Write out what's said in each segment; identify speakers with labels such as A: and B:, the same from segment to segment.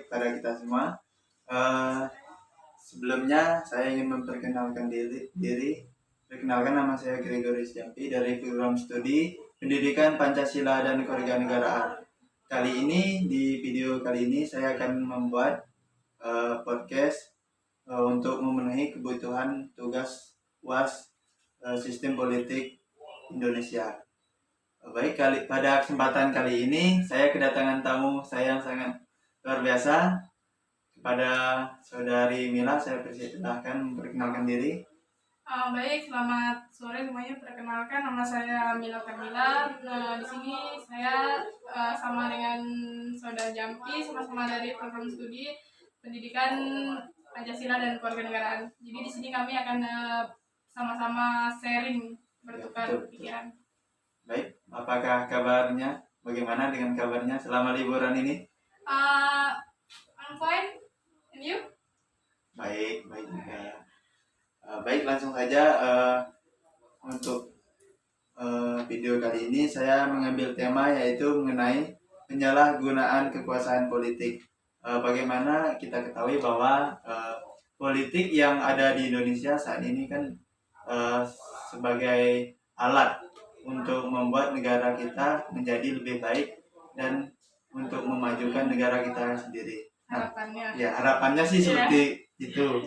A: kepada kita semua. Eh, Sebelumnya saya ingin memperkenalkan diri. Perkenalkan, nama saya Gregoris Jampi dari program studi Pendidikan Pancasila dan Kewarganegaraan. Kali ini, di video kali ini saya akan membuat podcast untuk memenuhi kebutuhan tugas UAS Sistem Politik Indonesia. Baik, pada kesempatan kali ini saya kedatangan tamu saya yang sangat luar biasa. Kepada Saudari Mila, saya persilahkan memperkenalkan diri.
B: Baik, selamat sore semuanya. Perkenalkan, nama saya Mila Kamila. Di sini saya sama dengan Saudara Jampi, sama-sama dari program studi Pendidikan Pancasila dan Kewarganegaraan. Jadi di sini kami akan sama-sama sharing, bertukar pikiran.
A: Baik, apakah kabarnya? Bagaimana dengan kabarnya selama liburan ini?
B: I'm fine, and you?
A: Baik juga. Baik, langsung saja untuk video kali ini saya mengambil tema yaitu mengenai penyalahgunaan kekuasaan politik. Bagaimana kita ketahui bahwa politik yang ada di Indonesia saat ini kan sebagai alat untuk membuat negara kita menjadi lebih baik dan untuk memajukan negara kita sendiri. Harapannya sih seperti itu.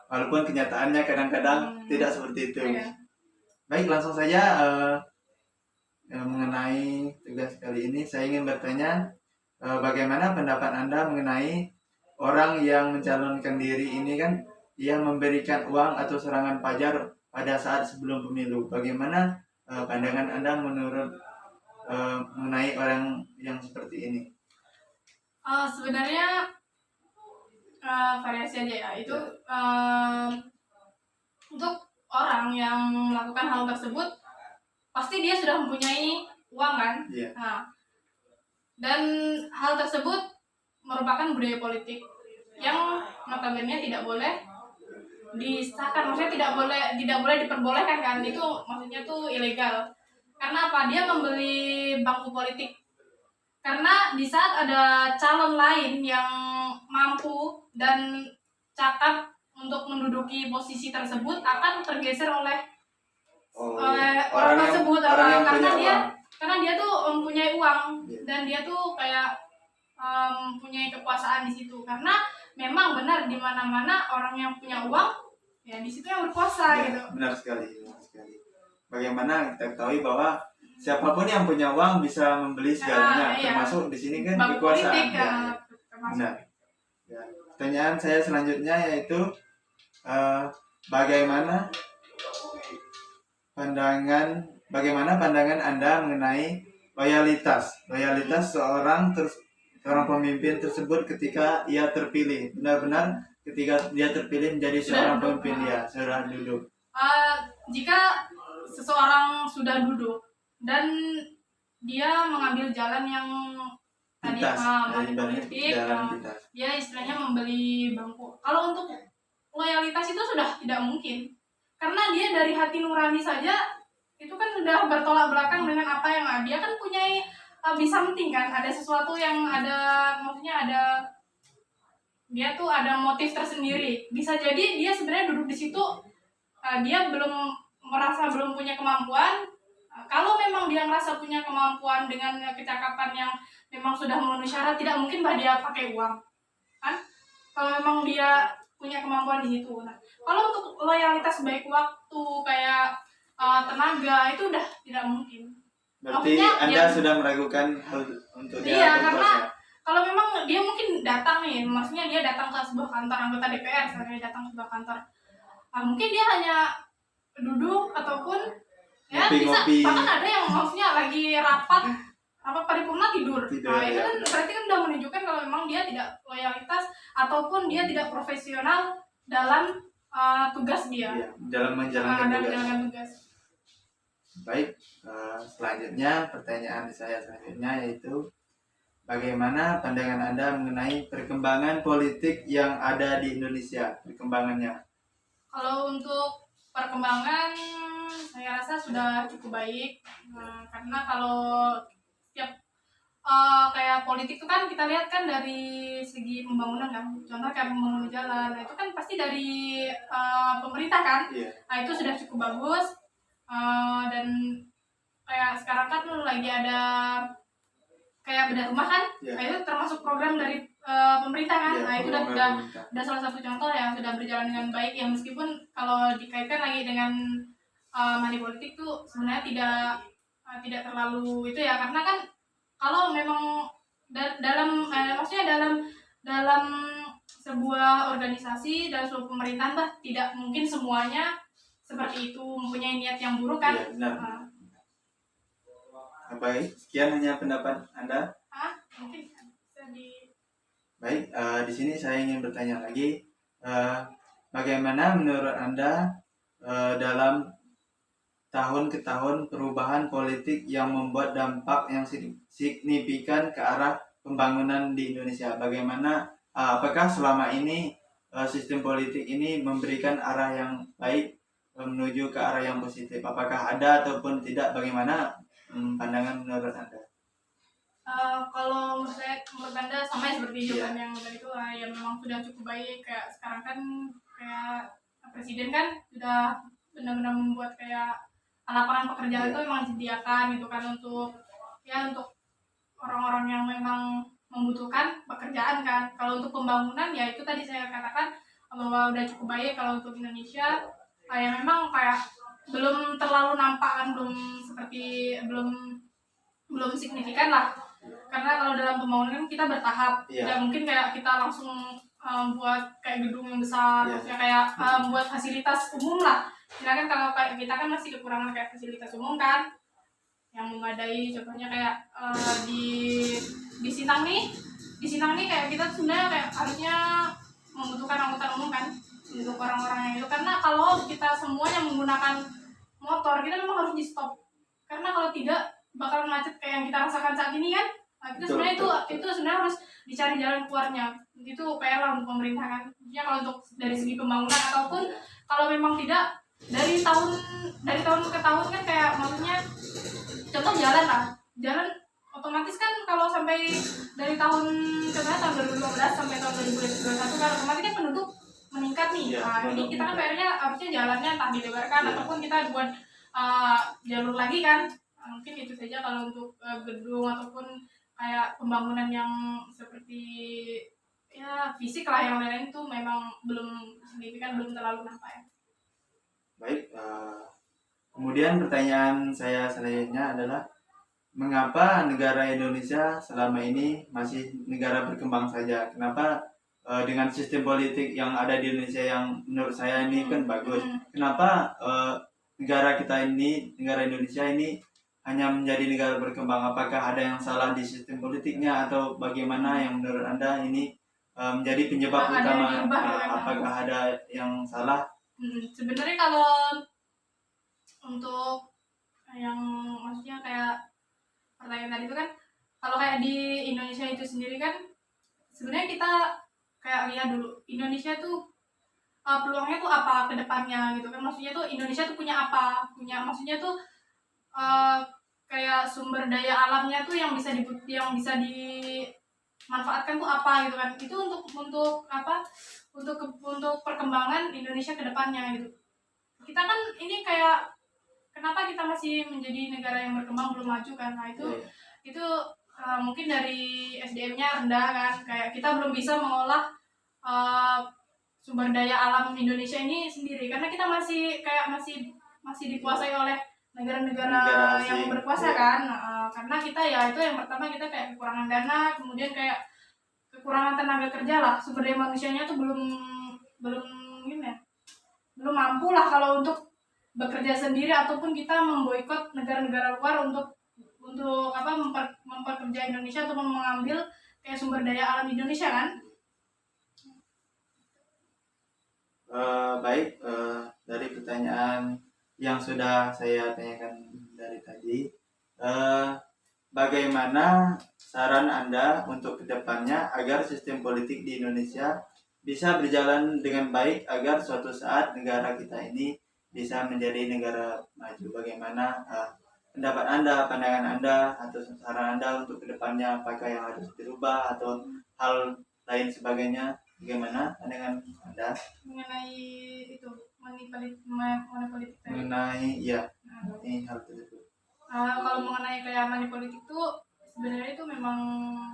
A: Walaupun kenyataannya kadang-kadang tidak seperti itu. Baik, langsung saja mengenai tugas kali ini saya ingin bertanya, bagaimana pendapat Anda mengenai orang yang mencalonkan diri ini kan dia memberikan uang atau serangan pajar pada saat sebelum pemilu. Bagaimana pandangan Anda mengenai orang yang seperti ini?
B: Sebenarnya variasi aja ya. Itu untuk orang yang melakukan hal tersebut pasti dia sudah mempunyai uang kan. Nah, dan hal tersebut merupakan budaya politik yang notabene tidak boleh disahkan, maksudnya tidak boleh diperbolehkan kan. Itu maksudnya tuh ilegal. Karena apa? Dia membeli bangku politik. Karena di saat ada calon lain yang mampu dan cakap untuk menduduki posisi tersebut akan tergeser oleh orang tersebut, karena dia tuh mempunyai uang dan dia tuh kayak mempunyai kekuasaan di situ. Karena memang benar di mana-mana orang yang punya uang ya di situ yang berkuasa gitu.
A: Benar sekali. Bagaimana kita ketahui bahwa siapapun yang punya uang bisa membeli segalanya, termasuk di sini kan kekuasaan. Benar. Pertanyaan saya selanjutnya yaitu bagaimana pandangan Anda mengenai loyalitas seorang pemimpin tersebut ketika ia terpilih, benar-benar ketika dia terpilih menjadi seorang pemimpin, dia sudah duduk.
B: Jika seseorang sudah duduk dan dia mengambil jalan yang tadi politik, dia istilahnya membeli bangku. Kalau untuk loyalitas itu sudah tidak mungkin, karena dia dari hati nurani saja itu kan sudah bertolak belakang dengan apa yang ada. Dia kan punya something kan, ada sesuatu yang ada, maksudnya dia tuh ada motif tersendiri. Bisa jadi dia sebenarnya duduk di situ, dia belum punya kemampuan. Kalau memang dia merasa punya kemampuan dengan kecakapan yang memang sudah memenuhi syarat, tidak mungkin dia pakai uang kan. Kalau memang dia punya kemampuan di situ. Nah, kalau untuk loyalitas baik waktu kayak tenaga itu udah tidak mungkin.
A: Berarti Anda sudah meragukan hal untuk dia?
B: Iya, karena kalau memang dia mungkin datang nih, maksudnya dia datang ke sebuah kantor anggota DPR, misalnya datang ke sebuah kantor, mungkin dia hanya duduk ataupun ya bisa, bahkan ada yang maksudnya lagi rapat paripurna tidur. Nah, itu kan berarti kan udah menunjukkan kalau memang dia tidak loyalitas ataupun dia tidak profesional dalam tugas dia.
A: Dalam menjalankan tugas. Baik, selanjutnya pertanyaan saya yaitu bagaimana pandangan Anda mengenai perkembangan politik yang ada di Indonesia, perkembangannya?
B: Kalau untuk perkembangan saya rasa sudah cukup baik, karena kalau setiap kayak politik itu kan kita lihat kan dari segi pembangunan kan, contoh kayak pembangunan jalan, nah itu kan pasti dari pemerintah kan, nah itu sudah cukup bagus. Dan kayak sekarang kan lagi ada kayak bedah rumah kan, nah itu termasuk program dari pemerintah kan, nah itu udah salah satu contoh yang sudah berjalan dengan baik, yang meskipun kalau dikaitkan lagi dengan money politik tuh sebenarnya tidak terlalu itu ya, karena kan kalau memang dalam maksudnya dalam sebuah organisasi dan sebuah pemerintahan tidak mungkin semuanya seperti itu mempunyai niat yang buruk kan.
A: Iya, benar. Baik, sekian hanya pendapat Anda.
B: Mungkin bisa
A: Baik, di sini saya ingin bertanya lagi, bagaimana menurut Anda dalam tahun ke tahun perubahan politik yang membuat dampak yang signifikan ke arah pembangunan di Indonesia? Bagaimana, apakah selama ini sistem politik ini memberikan arah yang baik menuju ke arah yang positif? Apakah ada ataupun tidak? Bagaimana pandangan menurut Anda?
B: Kalau menurut Anda sama seperti jawaban yang tadi itu, ya memang sudah cukup baik. Kayak sekarang kan kayak presiden kan sudah benar-benar membuat kayak lapangan pekerjaan itu memang disediakan gitu kan untuk orang-orang yang memang membutuhkan pekerjaan kan. Kalau untuk pembangunan ya itu tadi saya katakan bahwa udah cukup baik. Kalau untuk Indonesia kayak memang kayak belum terlalu nampak kan, belum signifikan lah, karena kalau dalam pembangunan kita bertahap, tidak mungkin kayak kita langsung buat kayak gedung yang besar, maksudnya kayak buat fasilitas umum lah. Sedangkan kalau kayak kita kan masih kekurangan kayak fasilitas umum kan yang memadai, contohnya kayak di Sintang nih kayak kita sebenarnya kayak harusnya membutuhkan angkutan umum kan untuk orang-orang yang itu, karena kalau kita semuanya menggunakan motor kita memang harus di stop, karena kalau tidak bakalan macet kayak yang kita rasakan saat ini kan. Nah, itu sebenarnya itu sebenarnya harus dicari jalan keluarnya. Itu PR lah untuk pemerintah kan. Ya kalau untuk dari segi pembangunan, ataupun kalau memang tidak dari tahun ke tahun kan, kayak maksudnya contoh jalan lah. Jalan otomatis kan kalau sampai dari tahun 2015 sampai tahun 2021 kan otomatis kan penduduk meningkat nih. Nah, ini kita kan PR-nya harusnya jalannya entah dilebarkan ataupun kita buat jalur lagi kan. Mungkin itu saja kalau untuk gedung ataupun kayak pembangunan yang seperti ya fisik lah, yang lain-lain itu memang belum signifikan, belum terlalu nampak ya.
A: Baik, kemudian pertanyaan saya selanjutnya adalah mengapa negara Indonesia selama ini masih negara berkembang saja? Kenapa dengan sistem politik yang ada di Indonesia yang menurut saya ini kan bagus, kenapa negara Indonesia ini hanya menjadi negara berkembang? Apakah ada yang salah di sistem politiknya atau bagaimana yang menurut Anda ini menjadi penyebab utama? Apakah ada yang salah?
B: Sebenarnya kalau untuk yang maksudnya kayak pertanyaan tadi itu kan, kalau kayak di Indonesia itu sendiri kan sebenarnya kita kayak lihat dulu Indonesia tuh peluangnya tuh apa ke depannya gitu kan. Maksudnya tuh Indonesia tuh punya apa, maksudnya tuh kayak sumber daya alamnya tuh yang bisa dimanfaatkan tuh apa gitu kan. Itu untuk apa, untuk perkembangan Indonesia ke depannya gitu. Kita kan ini kayak kenapa kita masih menjadi negara yang berkembang belum maju kan. Nah itu mungkin dari SDM-nya rendah kan, kayak kita belum bisa mengolah sumber daya alam Indonesia ini sendiri, karena kita masih dikuasai oleh negara-negara yang berkuasa kan. Karena kita ya itu yang pertama, kita kayak kekurangan dana, kemudian kayak kekurangan tenaga kerja lah, sumber daya manusianya tuh belum mampu lah kalau untuk bekerja sendiri, ataupun kita memboikot negara-negara luar untuk apa memperkerja Indonesia atau mengambil kayak sumber daya alam Indonesia kan.
A: Baik, dari pertanyaan yang sudah saya tanyakan dari tadi, bagaimana saran Anda untuk kedepannya agar sistem politik di Indonesia bisa berjalan dengan baik agar suatu saat negara kita ini bisa menjadi negara maju? Bagaimana pendapat Anda, pandangan Anda, atau saran Anda untuk kedepannya apakah yang harus dirubah atau hal lain sebagainya. Bagaimana pandangan Anda
B: mengenai itu money politik tadi?
A: Mengenai ini hal tersebut.
B: Kalau mengenai kayak money politik tuh sebenarnya itu memang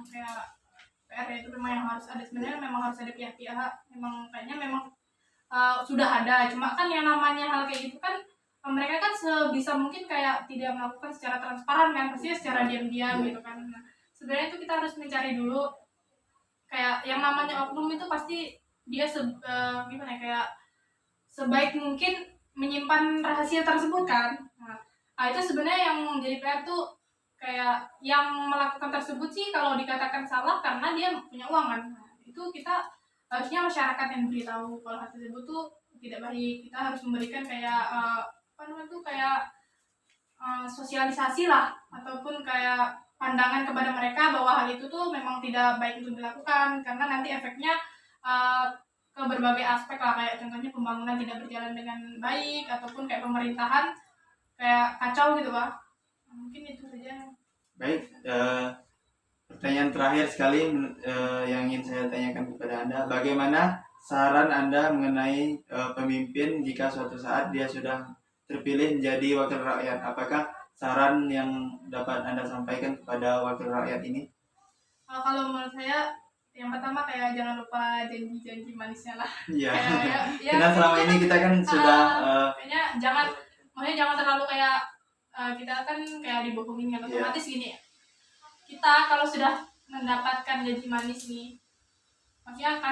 B: kayak PR ya, itu memang yang harus ada, sebenarnya memang harus ada pihak-pihak, memang kayaknya memang sudah ada, cuma kan yang namanya hal kayak gitu kan mereka kan sebisa mungkin kayak tidak melakukan secara transparan kan, pasti secara diam-diam gitu kan. Nah, sebenarnya itu kita harus mencari dulu kayak yang namanya oknum itu pasti dia gimana ya, kayak sebaik mungkin menyimpan rahasia tersebut kan. Nah, itu sebenarnya yang jadi PR tuh kayak yang melakukan tersebut sih kalau dikatakan salah karena dia punya uang kan. Nah, itu kita harusnya masyarakat yang beritahu kalau hal tersebut tuh tidak baik. Kita harus memberikan kayak apa namanya tuh kayak sosialisasi lah, ataupun kayak pandangan kepada mereka bahwa hal itu tuh memang tidak baik untuk dilakukan karena nanti efeknya ke berbagai aspek lah, kayak contohnya pembangunan tidak berjalan dengan baik ataupun kayak pemerintahan kayak kacau gitu Pak. Mungkin itu saja.
A: Baik, pertanyaan terakhir sekali yang ingin saya tanyakan kepada Anda, bagaimana saran Anda mengenai pemimpin jika suatu saat dia sudah terpilih menjadi wakil rakyat? Apakah saran yang dapat Anda sampaikan kepada wakil rakyat ini?
B: Kalau menurut saya, yang pertama kayak jangan lupa janji-janji manisnya lah.
A: Iya.
B: Karena
A: selama ini kita kan sudah
B: kayaknya jangan terlalu kayak kita kan kayak dibohongin kan, otomatis gini ya. Kita kalau sudah mendapatkan janji manis nih, maksudnya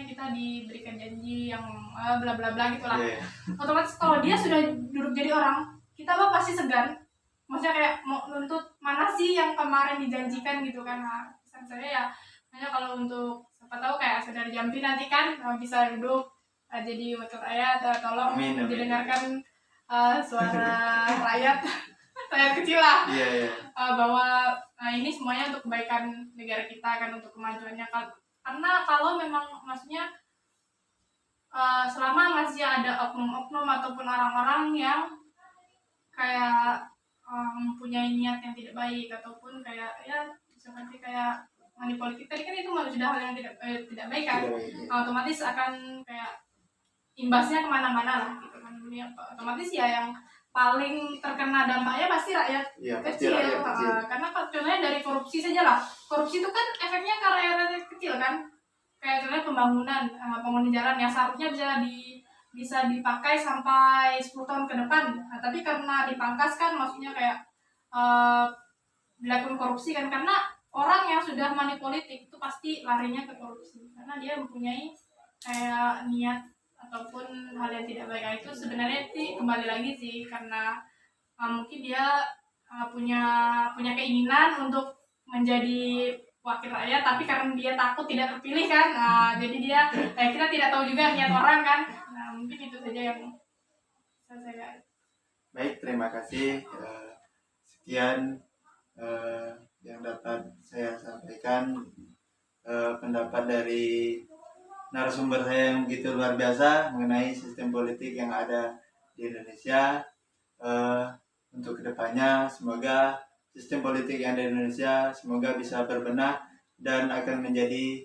B: kita diberikan janji yang bla bla bla gitulah. Otomatis kalau dia sudah duduk jadi orang, kita pasti segan. Maksudnya kayak mau nuntut mana sih yang kemarin dijanjikan gitu kan. Nah, pesan saya ya, hanya kalau untuk siapa tahu kayak Saudara Jampi nanti kan bisa duduk jadi wakil rakyat, tolong didengarkan suara rakyat kecil lah. Bahwa ini semuanya untuk kebaikan negara kita kan, untuk kemajuannya kan. Karena kalau memang maksudnya selama masih ada oknum-oknum ataupun orang-orang yang kayak mempunyai niat yang tidak baik ataupun kayak ya seperti kayak money politik tadi kan, itu sudah hal yang tidak baik kan. Otomatis akan kayak imbasnya kemana-mana lah gitu kan. Otomatis ya yang paling terkena dampaknya pasti rakyat kecil. Karena contohnya dari korupsi saja lah. Korupsi itu kan efeknya ke rakyat kecil kan. Kayak contohnya pembangunan jalan yang seharusnya bisa dipakai sampai 10 tahun ke depan. Nah, tapi karena dipangkas kan, maksudnya kayak dilakukan korupsi kan, karena orang yang sudah money politik itu pasti larinya ke korupsi karena dia mempunyai kayak niat ataupun hal yang tidak baik. Itu sebenarnya sih kembali lagi sih karena mungkin dia punya keinginan untuk menjadi wakil rakyat, tapi karena dia takut tidak terpilih kan, jadi dia kita tidak tahu juga niat orang kan. Nah, mungkin itu saja yang saya.
A: Baik, terima kasih. Sekian yang dapat saya sampaikan, pendapat dari narasumber saya yang begitu luar biasa mengenai sistem politik yang ada di Indonesia. Untuk kedepannya semoga sistem politik yang ada di Indonesia semoga bisa berbenah dan akan menjadi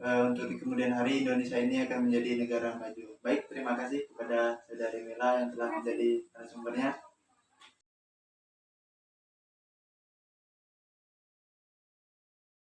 A: untuk di kemudian hari Indonesia ini akan menjadi negara maju. Baik, terima kasih kepada Saudari Mila yang telah menjadi narasumbernya.